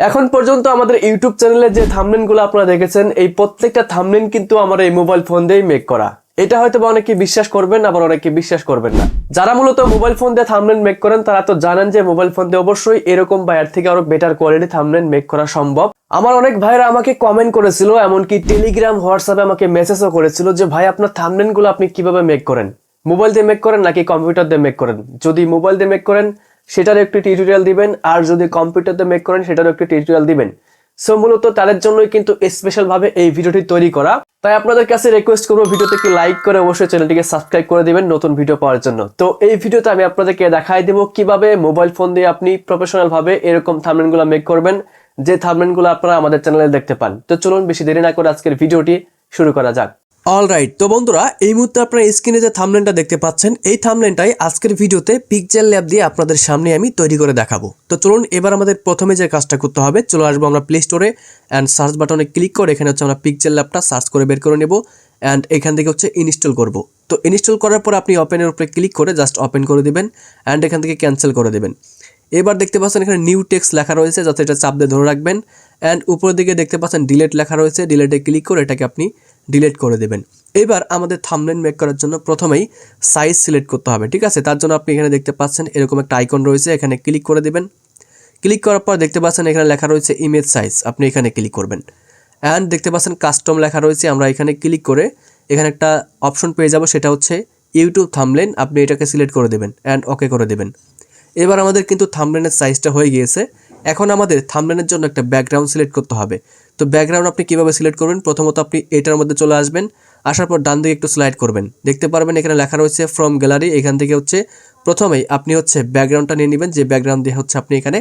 এখন পর্যন্ত আমাদের ইউটিউব চ্যানেলে যে থাম্বনেলগুলো আপনারা দেখেছেন এই প্রত্যেকটা থাম্বনেল কিন্তু আমার এই মোবাইল ফোন দিয়েই মেক করা। এটা হয়তো অনেকে বিশ্বাস করবেন, আবার অনেকে বিশ্বাস করবেন না। যারা মূলত মোবাইল ফোন দিয়ে থাম্বনেল মেক করেন তারা তো জানেন যে মোবাইল ফোন দিয়ে অবশ্যই এরকম বা এর থেকে আরো বেটার কোয়ালিটি থাম্বনেল মেক করা সম্ভব। আমার অনেক ভাইরা আমাকে কমেন্ট করেছিল, এমনকি টেলিগ্রাম, হোয়াটসঅ্যাপে আমাকে মেসেজও করেছিল যে ভাই আপনার থাম্বনেলগুলো আপনি কিভাবে মেক করেন, মোবাইল দিয়ে মেক করেন নাকি কম্পিউটার দিয়ে মেক করেন। যদি মোবাইল দিয়ে মেক করেন সেটার একটি টিউটোরিয়াল দিবেন, আর যদি কম্পিউটার দিয়ে মেক করেন সেটারও একটি টিউটোরিয়াল দিবেন। সো মূলত তাদের জন্যই কিন্তু স্পেশাল ভাবে এই ভিডিওটি তৈরি করা। তাই আপনাদের কাছে রিকোয়েস্ট করবো ভিডিওতে একটি লাইক করে অবশ্যই চ্যানেলটিকে সাবস্ক্রাইব করে দিবেন নতুন ভিডিও পাওয়ার জন্য। তো এই ভিডিওতে আমি আপনাদেরকে দেখাই দেব কিভাবে মোবাইল ফোন দিয়ে আপনি প্রফেশনাল ভাবে এরকম থাম্বনেলগুলো মেক করবেন, যে থাম্বনেলগুলো আপনারা আমাদের চ্যানেলে দেখতে পান। তো চলুন বেশি দেরি না করে আজকের ভিডিওটি শুরু করা যাক। অলরাইট, তো বন্ধুরা এই মুহূর্তে আপনারা স্ক্রিনে যে থাম্বনেলটা দেখতে পাচ্ছেন এই থাম্বনেলটাই আজকের ভিডিওতে পিক্সেল ল্যাব দিয়ে আপনাদের সামনে আমি তৈরি করে দেখাবো। তো চলুন এবার আমাদের প্রথমে যে কাজটা করতে হবে, চলে আসবো আমরা প্লে স্টোরে অ্যান্ড সার্চ বাটনে ক্লিক করে এখানে হচ্ছে আমরা পিক্সেল ল্যাবটা সার্চ করে বের করে নেব অ্যান্ড এখান থেকে হচ্ছে ইনস্টল করব। তো ইনস্টল করার পর আপনি ওপেনের উপরে ক্লিক করে জাস্ট ওপেন করে দিবেন অ্যান্ড এখান থেকে ক্যান্সেল করে দেবেন। এবার দেখতে পাচ্ছেন এখানে নিউ টেক্সট লেখা রয়েছে, যাতে এটা চাপ দিয়ে ধরে রাখবেন অ্যান্ড উপরের দিকে দেখতে পাচ্ছেন ডিলেট লেখা রয়েছে, ডিলেটে ক্লিক করে এটাকে আপনি ডিলিট করে দেবেন। এবার আমাদের থাম্বনেল মেক করার জন্য প্রথমেই সাইজ সিলেক্ট করতে হবে, ঠিক আছে। তার জন্য আপনি এখানে দেখতে পাচ্ছেন এরকম একটা আইকন রয়েছে, এখানে ক্লিক করে দেবেন। ক্লিক করার পর দেখতে পাচ্ছেন এখানে লেখা রয়েছে ইমেজ সাইজ, আপনি এখানে ক্লিক করবেন অ্যান্ড দেখতে পাচ্ছেন কাস্টম লেখা রয়েছে, আমরা এখানে ক্লিক করে এখানে একটা অপশন পেয়ে যাব, সেটা হচ্ছে ইউটিউব থাম্বনেল, আপনি এটাকে সিলেক্ট করে দেবেন অ্যান্ড ওকে করে দেবেন। এবার আমাদের কিন্তু থাম্বনেলের সাইজটা হয়ে গিয়েছে। এখন আমাদের থাম্বনেলের জন্য একটা ব্যাকগ্রাউন্ড সিলেক্ট করতে হবে। তো ব্যাকগ্রাউন্ড আপনি কিভাবে সিলেক্ট করবেন, প্রথমত আপনি এটার মধ্যে চলে আসবেন, আসার পর ডান দিকে একটু স্লাইড করবেন, দেখতে পারবেন এখানে লেখা রয়েছে ফ্রম গ্যালারি। এখান থেকে হচ্ছে প্রথমেই আপনি হচ্ছে ব্যাকগ্রাউন্ডটা নিয়ে নেবেন, যে ব্যাকগ্রাউন্ড দিয়ে হচ্ছে আপনি এখানে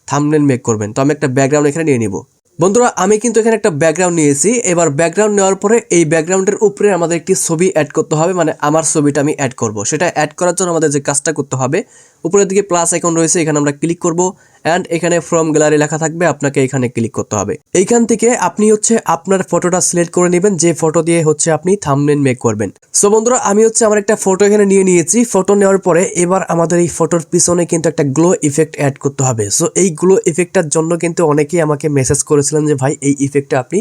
থাম্বনেল মেক করবেন। তো আমি একটা ব্যাকগ্রাউন্ড এখানে নিয়ে নিব। বন্ধুরা আমি কিন্তু এখানে একটা ব্যাকগ্রাউন্ড নিয়েছি। এবার ব্যাকগ্রাউন্ড নেওয়ার পরে এই ব্যাকগ্রাউন্ডের উপরে আমাদের একটি ছবি অ্যাড করতে হবে, মানে আমার ছবিটা আমি অ্যাড করব। সেটা অ্যাড করার জন্য আমাদের যে কাজটা করতে হবে, উপরের দিকে প্লাস আইকন রয়েছে, এখানে আমরা ক্লিক করব অ্যান্ড এখানে ফ্রম গ্যালারি লেখা থাকবে, আপনাকে এখানে ক্লিক করতে হবে। এইখান থেকে আপনি হচ্ছে আপনার ফটোটা সিলেক্ট করে নেবেন, যে ফটো দিয়ে হচ্ছে আপনি থাম্বনেল মেক করবেন। সো বন্ধুরা আমি হচ্ছে আমার একটা ফটো এখানে নিয়ে নিয়েছি। ফটো নেওয়ার পরে এবার আমাদের এই ফটোর পিছনে কিন্তু একটা গ্লো ইফেক্ট অ্যাড করতে হবে। সো এই গ্লো ইফেক্টটার জন্য কিন্তু অনেকেই আমাকে মেসেজ করেছিলেন যে ভাই এই ইফেক্টটা আপনি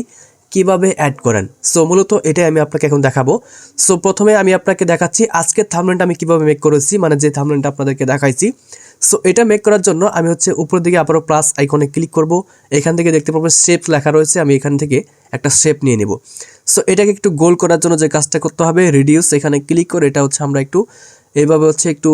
কিভাবে অ্যাড করেন। সো মূলত এটাই আমি আপনাকে এখন দেখাবো। সো প্রথমে আমি আপনাকে দেখাচ্ছি আজকের থাম্বনেলটা আমি কিভাবে মেক করেছি, মানে যে থাম্বনেলটা আপনাদেরকে দেখাইছি। সো এটা মেক করার জন্য আমি হচ্ছে উপরের দিকে আবারও প্লাস আইকনে ক্লিক করব, এখান থেকে দেখতে পাবো শেপ লেখা রয়েছে, আমি এখান থেকে একটা শেপ নিয়ে নেব। সো এটাকে একটু গোল করার জন্য যে কাজটা করতে হবে, রিডিউস, এখানে ক্লিক করে এটা হচ্ছে আমরা একটু এইভাবে হচ্ছে একটু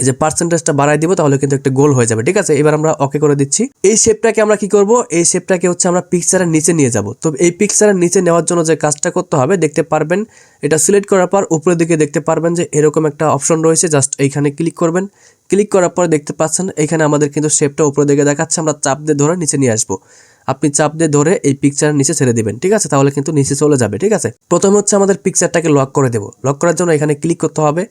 এই যে পার্সেন্টেজটা বাড়াই দিব, তাহলে কিন্তু একটা গোল হয়ে যাবে, ঠিক আছে। এবার আমরা ওকে করে দিচ্ছি। এই শেপটাকে আমরা কি করব, এই শেপটাকে হচ্ছে আমরা পিকচারের নিচে নিয়ে যাব। তো এই পিকচারের নিচে নেওয়ার জন্য যে কাজটা করতে হবে, দেখতে পারবেন এটা সিলেক্ট করার পর উপরের দিকে দেখতে পারবেন যে এরকম একটা অপশন রয়েছে, জাস্ট এইখানে ক্লিক করবেন। ক্লিক করার পর দেখতে পাচ্ছেন এখানে আমাদের কিন্তু শেপটা উপরের দিকে দেখাচ্ছে, আমরা চাপ দিয়ে ধরে নিচে নিয়ে আসবো। আপনি চাপ দিয়ে ধরে এই পিকচারের নিচে ছেড়ে দিবেন, ঠিক আছে, তাহলে কিন্তু নিচে চলে যাবে, ঠিক আছে। প্রথমে হচ্ছে আমাদের পিকচারটাকে লক করে দেব। লক করার জন্য এখানে ক্লিক করতে হবে।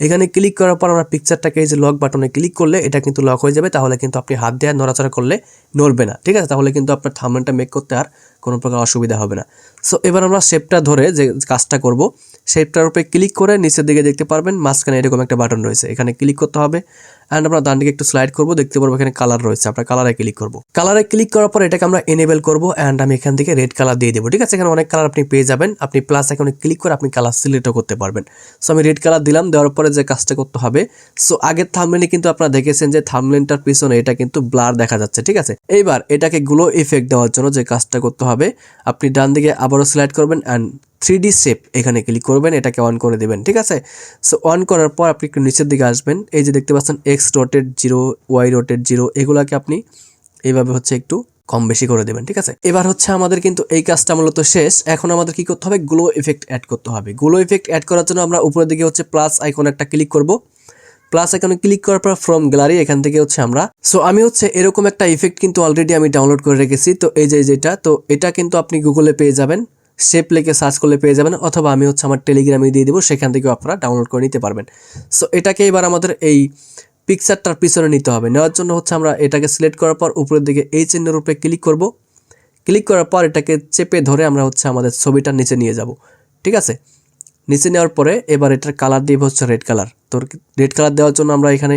এখানে ক্লিক করার পর আমরা পিকচারটাকে এই যে লক বাটনে ক্লিক করলে এটা কিন্তু লক হয়ে যাবে, তাহলে কিন্তু আপনি হাত দিয়ে নড়াচড়া করলে নড়বে না, ঠিক আছে। তাহলে কিন্তু আপনার থাম্বনেলটা মেক করতে আর কোনো প্রকার অসুবিধা হবে না। সো এবার আমরা শেপটা ধরে যে কাজটা করব, শেপটার উপরে ক্লিক করে নিচের দিকে দেখতে পারবেন মাঝখানে এরকম একটা বাটন রয়েছে, এখানে ক্লিক করতে হবে অ্যান্ড আমরা ডান দিকে একটু স্লাইড করব, দেখতে পারবো এখানে কালার রয়েছে, আমরা কালারে ক্লিক করব। কালারে ক্লিক করার পর এটাকে আমরা এনেবল করব অ্যান্ড আমি এখান থেকে রেড কালার দিয়ে দেবো, ঠিক আছে। এখানে অনেক কালার আপনি পেয়ে যাবেন, আপনি প্লাস এখানে ক্লিক করে আপনি কালার সিলেক্টও করতে পারবেন। সো আমি রেড কালার দিলাম, দেওয়ার পরে যে কাজটা করতে হবে, সো আগের থাম্বনেলে কিন্তু আপনারা দেখেছেন যে থাম্বনেলটার পিছনে এটা কিন্তু ব্লার দেখা যাচ্ছে, ঠিক আছে। এইবার এটাকে গ্লো ইফেক্ট দেওয়ার জন্য যে কাজটা করতে হবে, আপনি ডান দিকে আবারও সিলেক্ট করবেন অ্যান্ড 3D শেপ এখানে ক্লিক করবেন, এটাকে অন করে দেবেন, ঠিক আছে। সো অন করার পর আপনি একটু নিচের দিকে আসবেন, এই যে দেখতে পাচ্ছেন এক্স রোটেট 0, ওয়াই রোটেট 0, এগুলাকে আপনি এইভাবে হচ্ছে একটু কম বেশি করে দেবেন, ঠিক আছে। এবার হচ্ছে আমাদের কিন্তু এই কাজটা মূলত শেষ। এখন আমাদের কি করতে হবে, গ্লো ইফেক্ট অ্যাড করতে হবে। গ্লো ইফেক্ট অ্যাড করার জন্য আমরা উপরের দিকে হচ্ছে প্লাস আইকন একটা ক্লিক করব। প্লাস আইকনে ক্লিক করার পর ফ্রম গ্যালারি এখান থেকে হচ্ছে আমরা, সো আমি হচ্ছে এরকম একটা ইফেক্ট কিন্তু অলরেডি আমি ডাউনলোড করে রেখেছি। তো এই যে যেটা, তো এটা কিন্তু আপনি গুগলে পেয়ে যাবেন, শেপ লিখে সার্চ করলে পেয়ে যাবেন, অথবা আমি হচ্ছে আমার টেলিগ্রামে দিয়ে দেবো, সেখান থেকেও আপনারা ডাউনলোড করে নিতে পারবেন। সো এটাকে এবার আমাদের এই পিকচারটার পিছনে নিতে হবে। নেওয়ার জন্য হচ্ছে আমরা এটাকে সিলেক্ট করার পর উপরের দিকে এই চিহ্নের উপরে ক্লিক করব। ক্লিক করার পর এটাকে চেপে ধরে আমরা হচ্ছে আমাদের ছবিটার নিচে নিয়ে যাব, ঠিক আছে। নিচে নেওয়ার পরে এবার এটার কালার দিব হচ্ছে রেড কালার। তো রেড কালার দেওয়ার জন্য আমরা এখানে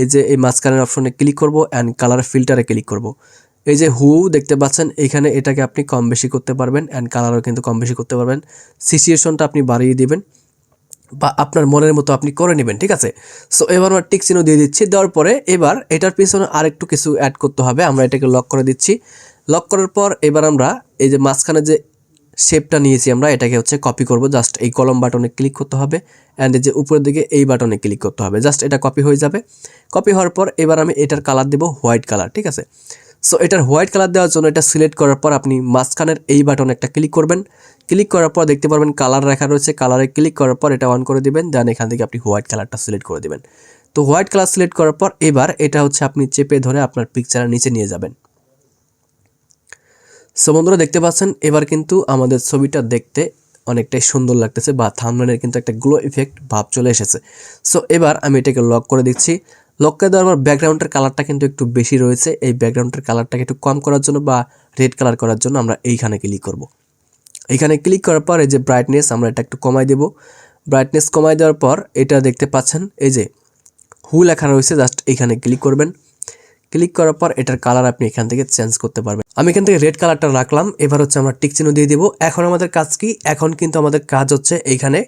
এই যে এই মাঝখানের অপশনে ক্লিক করব অ্যান্ড কালার ফিল্টারে ক্লিক করব। এই যে হু দেখতে পাচ্ছেন এখানে, এটাকে আপনি কম বেশি করতে পারবেন অ্যান্ড কালারও কিন্তু কম বেশি করতে পারবেন। সিচুয়েশনটা আপনি বাড়িয়ে দিবেন বা আপনার মনের মতো আপনি করে নেবেন, ঠিক আছে। সো এবার আমরা টিক চিহ্ন দিয়ে দিচ্ছি। দেওয়ার পরে এবার এটার পিছনে আরেকটু কিছু অ্যাড করতে হবে। আমরা এটাকে লক করে দিচ্ছি। লক করার পর এবার আমরা এই যে মাঝখানে যে শেপটা নিয়েছি আমরা এটাকে হচ্ছে কপি করব। জাস্ট এই কলম বাটনে ক্লিক করতে হবে অ্যান্ড এই যে উপরের দিকে এই বাটনে ক্লিক করতে হবে। জাস্ট এটা কপি হয়ে যাবে। কপি হওয়ার পর এবার আমি এটার কালার দেব হোয়াইট কালার, ঠিক আছে। সো এটার হোয়াইট কালার দেওয়ার জন্য এটা সিলেক্ট করার পর আপনি মাঝখানের এই বাটনে একটা ক্লিক করবেন। ক্লিক করার পর দেখতে পারবেন কালার রেখা রয়েছে, কালারে ক্লিক করার পর এটা অন করে দিবেন। দেন এখান থেকে আপনি হোয়াইট কালারটা সিলেক্ট করে দিবেন। তো হোয়াইট কালার সিলেক্ট করার পর এবার এটা হচ্ছে আপনি চেপে ধরে আপনার পিকচারের নিচে নিয়ে যাবেন। সো বন্ধুরা দেখতে পাচ্ছেন এবার কিন্তু আমাদের ছবিটা দেখতে অনেকটাই সুন্দর লাগতেছে বা থাম্বনেলের কিন্তু একটা গ্লো ইফেক্ট ভাব চলে এসেছে। সো এবার আমি এটাকে লক করে দিচ্ছি। লক করে দেওয়ার পর ব্যাকগ্রাউন্ডের কালারটা কিন্তু একটু বেশি রয়েছে। এই ব্যাকগ্রাউন্ডের কালারটাকে একটু কম করার জন্য বা রেড কালার করার জন্য আমরা এইখানে ক্লিক করব। এইখানে ক্লিক করার পর এই যে ব্রাইটনেস আমরা এটা একটু কমাই দেব। ব্রাইটনেস কমাই দেওয়ার পর এটা দেখতে পাচ্ছেন এই যে হু লেখা রয়েছে, জাস্ট এইখানে ক্লিক করবেন। ক্লিক করার পর এটার কালার আপনি এখান থেকে চেঞ্জ করতে পারবেন। আমি এখান থেকে রেড কালারটা রাখলাম। এবার হচ্ছে আমরা টিক চিহ্ন দিয়ে দিব। এখন আমাদের কাজ কি? এখন কিন্তু আমাদের কাজ হচ্ছে এইখানে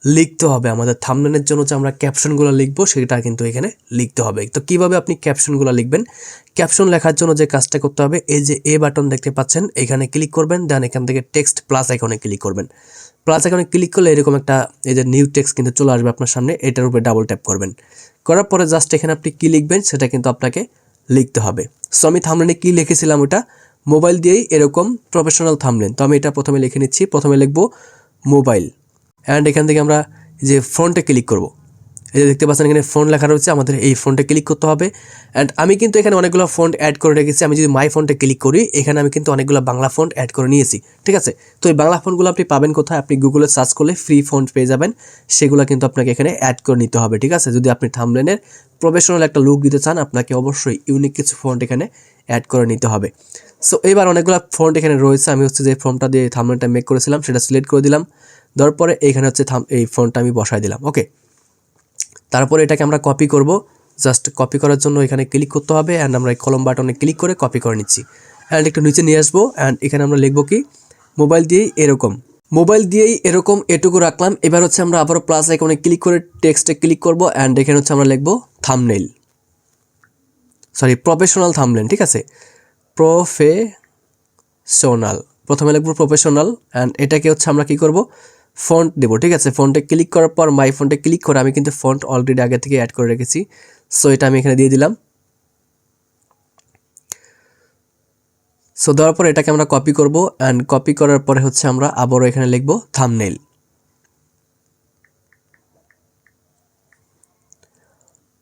লিখতে হবে আমাদের থাম্বনেলের জন্য যে আমরা ক্যাপশনগুলো লিখবো সেটা কিন্তু এখানে লিখতে হবে। তো কিভাবে আপনি ক্যাপশনগুলো লিখবেন? ক্যাপশন লেখার জন্য যে কাজটা করতে হবে, এই যে এ বাটন দেখতে পাচ্ছেন এখানে ক্লিক করবেন। দেন এখান থেকে টেক্সট প্লাস আইকনে ক্লিক করবেন। প্লাস আইকনে ক্লিক করলে এরকম একটা এই যে নিউ টেক্সট কিন্তু চলে আসবে আপনার সামনে। এটার উপরে ডাবল ট্যাপ করবেন। করার পরে জাস্ট এখানে আপনি কি লিখবেন সেটা কিন্তু আপনাকে লিখতে হবে। সো আমি থাম্বনেলে কি লিখেছিলাম ওটা মোবাইল দিয়েই এরকম প্রফেশনাল থাম্বনেল। তো আমি এটা প্রথমে লিখে নিচ্ছি। প্রথমে লিখবো মোবাইল অ্যান্ড এখান থেকে আমরা যে ফন্টে ক্লিক করব। এই যে দেখতে পাচ্ছেন এখানে ফন্ট লেখা রয়েছে, আমাদের এই ফন্টে ক্লিক করতে হবে। অ্যান্ড আমি কিন্তু এখানে অনেকগুলো ফন্ট অ্যাড করে রেখেছি। আমি যদি মাই ফন্টে ক্লিক করি এখানে আমি কিন্তু অনেকগুলো বাংলা ফন্ট অ্যাড করে নিয়েছি, ঠিক আছে। তো এই বাংলা ফন্টগুলো আপনি পাবেন কোথায়? আপনি গুগলে সার্চ করলে ফ্রি ফন্ট পেয়ে যাবেন। সেগুলো কিন্তু আপনাকে এখানে অ্যাড করে নিতে হবে, ঠিক আছে। যদি আপনি থাম্বনেলের প্রফেশনাল একটা লুক দিতে চান আপনাকে অবশ্যই ইউনিক কিছু ফন্ট এখানে অ্যাড করে নিতে হবে। সো এবার অনেকগুলো ফন্ট এখানে রয়েছে। আমি হচ্ছে যে ফন্টটা দিয়ে থাম্বনেলটা মেক করেছিলাম সেটা সিলেক্ট করে দিলাম। দেওয়ার পরে এখানে হচ্ছে এই ফন্টটা আমি বসাই দিলাম, ওকে। তারপরে এটাকে আমরা কপি করব। জাস্ট কপি করার জন্য এখানে ক্লিক করতে হবে অ্যান্ড আমরা এই কলম বাটনে ক্লিক করে কপি করে নিচ্ছি। অ্যান্ড একটু নিচে নিয়ে আসবো অ্যান্ড এখানে আমরা লিখবো কি মোবাইল দিয়েই এরকম। মোবাইল দিয়েই এরকম এটুকু রাখলাম। এবার হচ্ছে আমরা আবারও প্লাস আইকনে ক্লিক করে টেক্সটে ক্লিক করব অ্যান্ড এখানে হচ্ছে আমরা লিখবো থাম্বনেল, সরি প্রফেশনাল থাম্বনেল, ঠিক আছে। প্রফেশনাল প্রথমে লিখবো প্রফেশনাল অ্যান্ড এটাকে হচ্ছে আমরা কি করব ফন্ট দেব, ঠিক আছে। ফন্টে ক্লিক করার পর মাই ফন্টে ক্লিক করে আমি কিন্তু ফন্ট অলরেডি আগে থেকে অ্যাড করে রেখেছি। সো এটা আমি এখানে দিয়ে দিলাম। সো দেওয়ার পর এটাকে আমরা কপি করব অ্যান্ড কপি করার পরে হচ্ছে আমরা আবারও এখানে লিখব থাম্বনেল।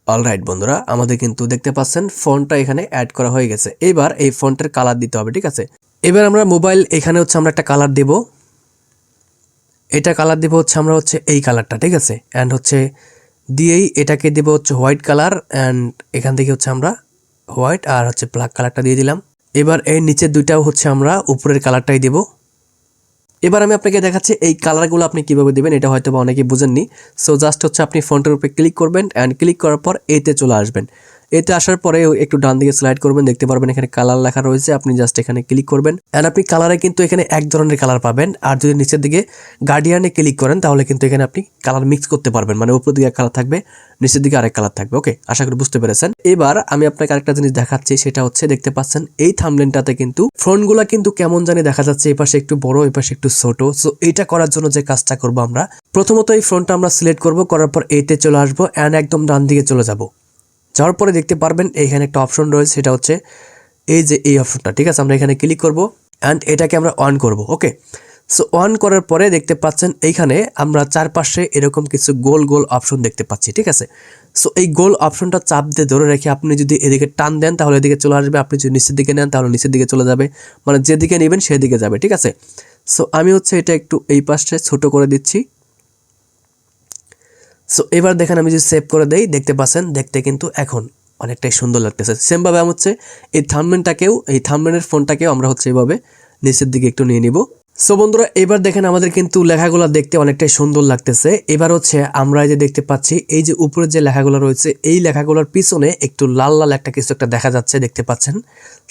অলরাইট বন্ধুরা, আমাদের কিন্তু দেখতে পাচ্ছেন ফন্টটা এখানে অ্যাড করা হয়ে গেছে। এবার এই ফন্টের কালার দিতে হবে, ঠিক আছে। এবার আমরা মোবাইল এখানে হচ্ছে আমরা একটা কালার দেব। এটা কালার দেব হচ্ছে আমরা হচ্ছে এই কালারটা, ঠিক আছে। অ্যান্ড হচ্ছে দিয়েই এটাকে দেব হচ্ছে হোয়াইট কালার অ্যান্ড এখান থেকে হচ্ছে আমরা হোয়াইট আর হচ্ছে ব্ল্যাক কালারটা দিয়ে দিলাম। এবার এর নিচের দুইটাও হচ্ছে আমরা উপরের কালারটাই দেব। এবার আমি আপনাকে দেখাচ্ছি এই কালারগুলো আপনি কিভাবে দেবেন, এটা হয়তো বা অনেকেই বুঝেননি। সো জাস্ট হচ্ছে আপনি ফন্টের উপরে ক্লিক করবেন অ্যান্ড ক্লিক করার পর এতে চলে আসবেন। এতে আসার পরে একটু ডান দিকে স্লাইড করবেন, দেখতে পারবেন এখানে কালার লেখা রয়েছে। আপনি জাস্ট এখানে ক্লিক করবেন অ্যান্ড আপনি কালারে কিন্তু এখানে এক ধরনের কালার পাবেন। আর যদি নিচের দিকে গার্ডিয়ানে ক্লিক করেন তাহলে কিন্তু এখানে আপনি কালার মিক্স করতে পারবেন, মানে উপর দিকে এক কালার থাকবে, নিচের দিকে আরেক কালার থাকবে, ওকে। আশা করি বুঝতে পেরেছেন। এবার আমি আপনাকে আরেকটা জিনিস দেখাচ্ছি, সেটা হচ্ছে দেখতে পাচ্ছেন এই থাম্বনেলটাতে কিন্তু ফন্টগুলা কিন্তু কেমন জানি দেখা যাচ্ছে, এই পাশে একটু বড়, এই পাশে একটু ছোট। সো এটা করার জন্য যে কাজটা করব আমরা প্রথমত এই ফন্টটা আমরা সিলেক্ট করব, করার পর এতে চলে আসবো অ্যান্ড একদম ডান দিকে চলে যাব। যাওয়ার পরে দেখতে পারবেন এখানে একটা অপশন রয়েছে, সেটা হচ্ছে এই যে এই অপশনটা, ঠিক আছে। আমরা এখানে ক্লিক করব অ্যান্ড এটাকে আমরা অন করব, ওকে। সো অন করার পরে দেখতে পাচ্ছেন এইখানে আমরা চারপাশে এরকম কিছু গোল গোল অপশন দেখতে পাচ্ছি, ঠিক আছে। সো এই গোল অপশনটা চাপ দিয়ে ধরে রেখে আপনি যদি এদিকে টান দেন তাহলে এদিকে চলে আসবে, আপনি যদি নিচের দিকে নেন তাহলে নিচের দিকে চলে যাবে, মানে যেদিকে নেবেন সেদিকে যাবে, ঠিক আছে। সো আমি হচ্ছে এটা একটু এই পাশে ছোট করে দিচ্ছি। সো এবার দেখেন আমি যদি সেভ করে দেই দেখতে পাচ্ছেন দেখতে কিন্তু এখন অনেকটাই সুন্দর লাগতেছে। সেমভাবে আমি হচ্ছে এই থাম্বনেলটাকেও এই থাম্বনেলের ফন্টটাকেও আমরা হচ্ছে এইভাবে নিচের দিকে একটু নিয়ে নিব সো বন্ধুরা এবার দেখেন আমাদের কিন্তু লেখাগুলো দেখতে অনেকটাই সুন্দর লাগতেছে। এবার হচ্ছে আমরা এই যে দেখতে পাচ্ছি এই যে উপরে যে লেখাগুলো রয়েছে এই লেখাগুলোর পিছনে একটু লাল লাল একটা কিছু একটা দেখা যাচ্ছে, দেখতে পাচ্ছেন।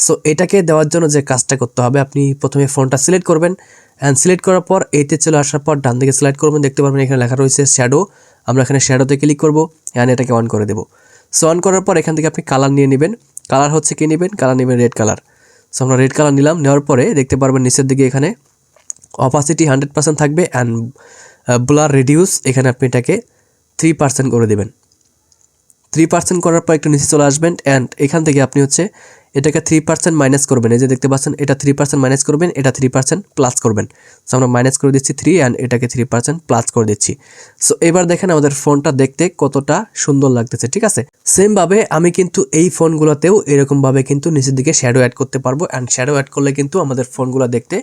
সো এটাকে দেওয়ার জন্য যে কাজটা করতে হবে, আপনি প্রথমে ফন্টটা সিলেক্ট করবেন অ্যান্ড সিলেক্ট করার পর এইতে চলে আসার পর ডান দিকে সিলেক্ট করবেন, দেখতে পারবেন এখানে লেখা রয়েছে শ্যাডো। আমরা এখানে শ্যাডোতে ক্লিক করব অ্যান্ড এটাকে অন করে দেবো। সো অন করার পর এখান থেকে আপনি কালার নিয়ে নেবেন। কালার হচ্ছে কি নেবেন, কালার নেবেন রেড কালার। সো আমরা রেড কালার নিলাম, নেওয়ার পরে দেখতে পারবেন নিচের দিকে এখানে অপাসিটি 100% থাকবে অ্যান্ড ব্লার রিডিউস এখানে আপনি এটাকে 3% করে দেবেন। 3% করার পর একটু নিচে চলে আসবেন অ্যান্ড এখান থেকে আপনি হচ্ছে এটাকে 3% মাইনাস করবেন। এই যে দেখতে পাচ্ছেন এটা 3% মাইনাস করবেন, এটা 3% প্লাস করবেন। সো আমরা মাইনাস করে দিচ্ছি 3 অ্যান্ড এটাকে 3% প্লাস করে দিচ্ছি। সো এবার দেখেন আমাদের ফোনটা দেখতে কতটা সুন্দর লাগতেছে, ঠিক আছে। সেমভাবে আমি কিন্তু এই ফোনগুলোতেও এরকমভাবে কিন্তু নিচের দিকে শ্যাডো অ্যাড করতে পারবো অ্যান্ড শ্যাডো অ্যাড করলে কিন্তু আমাদের ফোনগুলো দেখতে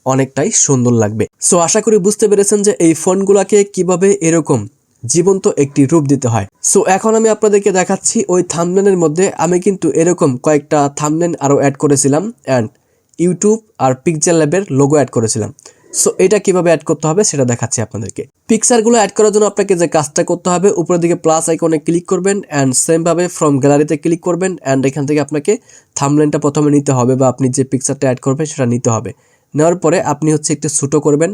অনেকটাই সুন্দর লাগবে। সো আশা করি বুঝতে পেরেছেন যে এই ফোনগুলোকে কিভাবে এরকম জীবন্ত একটি রূপ দিতে হয়। সো এখন আমি আপনাদেরকে দেখাচ্ছি ওই থাম্বনেলের মধ্যে আমি কিন্তু এরকম কয়েকটা থাম্বনেল আরও অ্যাড করেছিলাম অ্যান্ড ইউটিউব আর পিক্সেল ল্যাবের লোগো অ্যাড করেছিলাম। সো এটা কিভাবে অ্যাড করতে হবে সেটা দেখাচ্ছি আপনাদেরকে। পিকচারগুলো অ্যাড করার জন্য আপনাকে যে কাজটা করতে হবে, উপরের দিকে প্লাস আইকনে ক্লিক করবেন অ্যান্ড সেমভাবে ফ্রম গ্যালারিতে ক্লিক করবেন অ্যান্ড এখান থেকে আপনাকে থাম্বনেলটা প্রথমে নিতে হবে বা আপনি যে পিকচারটা অ্যাড করবেন সেটা নিতে হবে। নেওয়ার পরে আপনি হচ্ছে একটু ছোটো করবেন।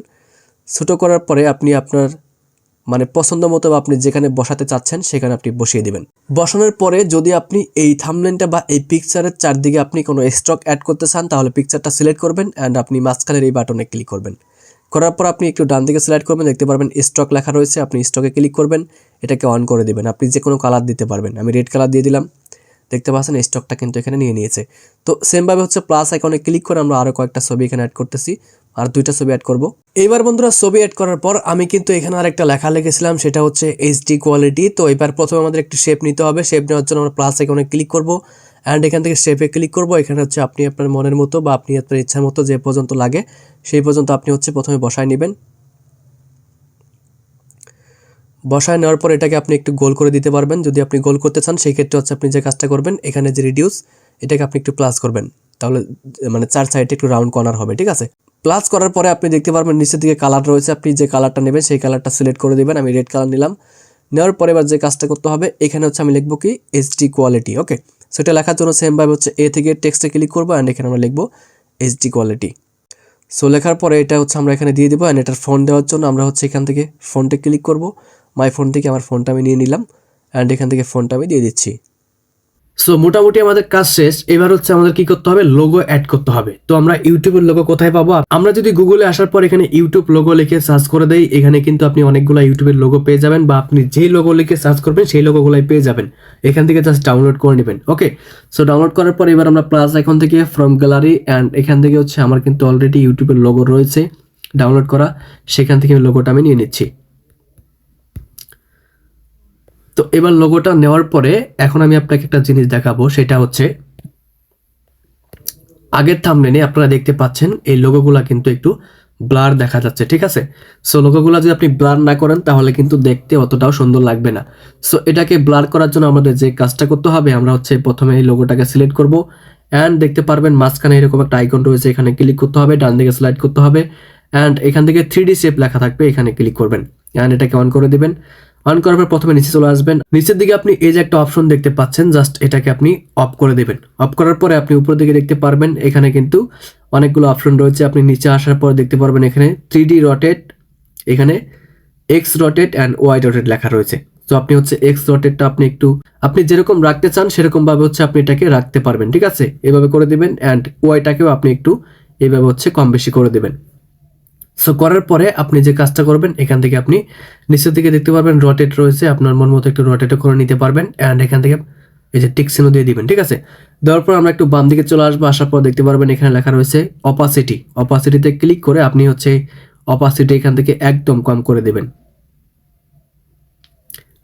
ছোটো করার পরে আপনি আপনার মানে পছন্দ মতো বা আপনি যেখানে বসাতে চাচ্ছেন সেখানে আপনি বসিয়ে দিবেন। বসানোর পরে যদি আপনি এই থাম্বনেলটা বা এই পিকচারের চারদিকে আপনি কোনো স্টক অ্যাড করতে চান তাহলে পিকচারটা সিলেক্ট করবেন অ্যান্ড আপনি মাঝখানের এই বাটনে ক্লিক করবেন। করার পর আপনি একটু ডান দিকে সিলেক্ট করবেন, দেখতে পারবেন স্টক লেখা রয়েছে, আপনি স্টকে ক্লিক করবেন, এটাকে অন করে দিবেন। আপনি যে কোনো কালার দিতে পারবেন, আমি রেড কালার দিয়ে দিলাম। দেখতে পাচ্ছেন স্টকটা কিন্তু এখানে নিয়ে নিয়েছে। তো সেমভাবে হচ্ছে প্লাস আইকনে ক্লিক করে আমরা আরও কয়েকটা ছবি এখানে অ্যাড করতেছি, আর 2টা ছবি অ্যাড করব। এইবার বন্ধুরা ছবি অ্যাড করার পর আমি কিন্তু এখানে আরেকটা লেখা লিখেছিলাম, সেটা হচ্ছে এইচডি কোয়ালিটি। তো এবার প্রথমে আমাদের একটু শেপ নিতে হবে। শেপ নেওয়ার জন্য আমরা প্লাস আইকনে ক্লিক করব অ্যান্ড এখান থেকে শেপে ক্লিক করব। এখানে হচ্ছে আপনি আপনার মনের মতো বা আপনি আপনার ইচ্ছার মতো যে পর্যন্ত লাগে সেই পর্যন্ত আপনি হচ্ছে প্রথমে বসায় নেবেন। বসায় নেওয়ার পর এটাকে আপনি একটু গোল করে দিতে পারবেন। যদি আপনি গোল করতে চান সেই ক্ষেত্রে হচ্ছে আপনি যে কাজটা করবেন, এখানে যে রিডিউস এটাকে আপনি একটু প্লাস করবেন, তাহলে মানে 4 সাইডে একটু রাউন্ড কর্নার হবে, ঠিক আছে। প্লাস করার পরে আপনি দেখতে পারবেন নিচের দিকে কালার রয়েছে, আপনি যে কালারটা নেবেন সেই কালারটা সিলেক্ট করে দেবেন। আমি রেড কালার নিলাম। নেওয়ার পরে এবার যে কাজটা করতে হবে, এখানে হচ্ছে আমি লিখবো কি এইচডি কোয়ালিটি। ওকে, সেটা লেখার জন্য সেমভাবে হচ্ছে এ থেকে টেক্সটে ক্লিক করবো অ্যান্ড এখানে আমরা লিখবো এইচডি কোয়ালিটি। সো লেখার পরে এটা হচ্ছে আমরা এখানে দিয়ে দেবো অ্যান্ড এটার ফোন দেওয়ার জন্য আমরা হচ্ছে এখান থেকে ফোনটে ক্লিক করব। মাই ফোন থেকে আমার ফোনটা আমি নিয়ে নিলাম অ্যান্ড এখান থেকে ফোনটা আমি দিয়ে দিচ্ছি। সো মোটামুটি আমাদের কাজ শেষ। এবার হচ্ছে আমাদের কি করতে হবে, লোগো অ্যাড করতে হবে। তো আমরা ইউটিউবের লোগো কোথায় পাবো, আমরা যদি গুগলে আসার পর এখানে ইউটিউব লোগো লিখে সার্চ করে দেই, এখানে কিন্তু আপনি অনেকগুলো ইউটিউবের লোগো পেয়ে যাবেন বা আপনি যেই লোগো লিখে সার্চ করবেন সেই লোগোগুলাই পেয়ে যাবেন। এখান থেকে জাস্ট ডাউনলোড করে নেবেন। ওকে, সো ডাউনলোড করার পর এবার আমরা প্লাস আইকন থেকে ফ্রম গ্যালারি অ্যান্ড এখান থেকে হচ্ছে আমার কিন্তু অলরেডি ইউটিউবের লোগো রয়েছে ডাউনলোড করা, সেখান থেকে লোগোটা আমি নিয়ে নিচ্ছি। তো এবার লোগোটা নেওয়ার পরে এখন আমি আপনাকে একটা জিনিস দেখাবো, সেটা হচ্ছে আগের থাম্বনেলে আপনারা দেখতে পাচ্ছেন এই লোগোগুলা কিন্তু একটু ব্লার দেখা যাচ্ছে, ঠিক আছে। সো লোগোগুলা যদি আপনি ব্লার না করেন তাহলে কিন্তু দেখতে অতটাও সুন্দর লাগবে না। সো এটাকে ব্লার করার জন্য আমাদের যে কাজটা করতে হবে, আমরা হচ্ছে প্রথমে এই লোগোটাকে সিলেক্ট করব অ্যান্ড দেখতে পারবেন মাঝখানে এরকম একটা আইকন রয়েছে, এখানে ক্লিক করতে হবে, ডান দিকে স্লাইড করতে হবে অ্যান্ড এখান থেকে 3D শেপ লেখা থাকবে, এখানে ক্লিক করবেন অ্যান্ড এটাকে অন করে দিবেন। অন করার পর প্রথমে নিচে চলে আসবেন, নিচের দিকে আপনি এই যে একটা অপশন দেখতে পাচ্ছেন, জাস্ট এটাকে আপনি অফ করে দেবেন। অফ করার পরে আপনি উপরের দিকে দেখতে পারবেন এখানে কিন্তু অনেকগুলো অপশন রয়েছে। আপনি নিচে আসার পর দেখতে পারবেন এখানে 3D রোটেট, এখানে X rotate and Y rotate লেখা রয়েছে। তো আপনি হচ্ছে এক্স রোটেটটা আপনি যেরকম রাখতে চান সেরকম ভাবে হচ্ছে আপনি এটাকে রাখতে পারবেন, ঠিক আছে। এভাবে করে দিবেন অ্যান্ড ওয়াইটাকেও আপনি একটু এইভাবে হচ্ছে কম বেশি করে দেবেন। সো করার পরে আপনি যে কাজটা করবেন, এখান থেকে আপনি নিচের দিকে দেখতে পারবেন রোটেট রয়েছে, আপনার মন মতো একটু রোটেটও করে নিতে পারবেন অ্যান্ড এখান থেকে এই যে টিক চিহ্ন দিয়ে দিবেন, ঠিক আছে। দেওয়ার পর আমরা একটু বাম দিকে চলে আসবো, আসার পর দেখতে পারবেন এখানে লেখা রয়েছে অপাসিটি। অপাসিটিতে ক্লিক করে আপনি হচ্ছে অপাসিটি এখান থেকে একদম কম করে দিবেন।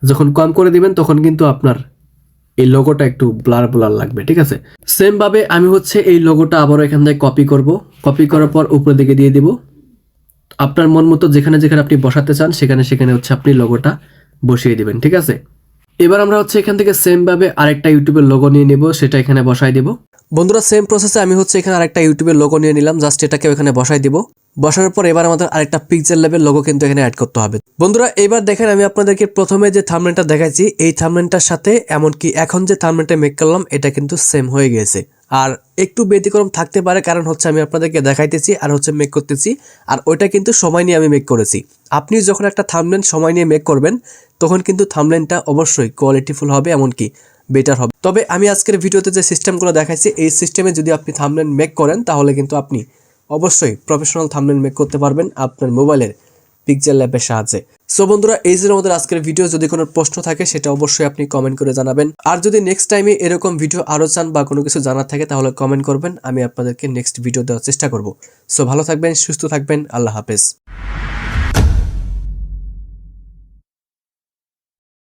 যখন কম করে দিবেন তখন কিন্তু আপনার এই লোগোটা একটু ব্লার ব্লার লাগবে, ঠিক আছে। সেম ভাবে আমি হচ্ছে এই লোগোটা আবারও এখান থেকে কপি করব। কপি করার পর উপরের দিকে দিয়ে দিব। আপনার মন মতো যেখানে যেখানে আপনি বসাতে চান সেখানে সেখানে হচ্ছে আপনি লোগোটা বসিয়ে দিবেন, ঠিক আছে। এবার আমরা হচ্ছে এখান থেকে সেম ভাবে আরেকটা ইউটিউবের লোগো নিয়ে নেব, সেটা এখানে বসাই দেব। বন্ধুরা সেম প্রসেসে আমি হচ্ছে এখানে আরেকটা ইউটিউবের লোগো নিয়ে নিলাম, জাস্ট এটাকে এখানে বসাই দিব। বসানোর পর এবার আমাদের আরেকটা পিক্সেল লেভেল লোগো কিন্তু এখানে অ্যাড করতে হবে। বন্ধুরা এবার দেখেন আমি আপনাদেরকে প্রথমে যে থাম্বনেলটা দেখাইছি এই থাম্বনেলটার সাথে এমনকি এখন যে থাম্বনেলটা মেক করলাম এটা কিন্তু সেম হয়ে গেছে। আর একটু ব্যতিক্রম থাকতে পারে, কারণ হচ্ছে আমি আপনাদেরকে দেখাইতেছি আর হচ্ছে মেক করতেছি, আর ওইটা কিন্তু সময় নিয়ে আমি মেক করেছি। আপনি যখন একটা থাম্বনেল সময় নিয়ে মেক করবেন তখন কিন্তু থাম্বনেলটা অবশ্যই কোয়ালিটিফুল হবে, এমনকি বেটার হবে। তবে আমি আজকের ভিডিওতে যে সিস্টেমগুলো দেখাইছি এই সিস্টেমে যদি আপনি থাম্বনেল মেক করেন তাহলে কিন্তু আপনি অবশ্যই প্রফেশনাল থাম্বনেল মেক করতে পারবেন আপনার মোবাইলের পিক্সেল ল্যাবের সাহায্যে। সো বন্ধুরা এই ছিল আমাদের আজকের ভিডিও। যদি কোনো প্রশ্ন থাকে সেটা অবশ্যই আপনি কমেন্ট করে জানাবেন, আর যদি নেক্সট টাইমে এরকম ভিডিও আরও চান বা কোনো কিছু জানার থাকে তাহলে কমেন্ট করবেন, আমি আপনাদেরকে নেক্সট ভিডিও দেওয়ার চেষ্টা করব। সো ভালো থাকবেন, সুস্থ থাকবেন, আল্লাহ হাফেজ।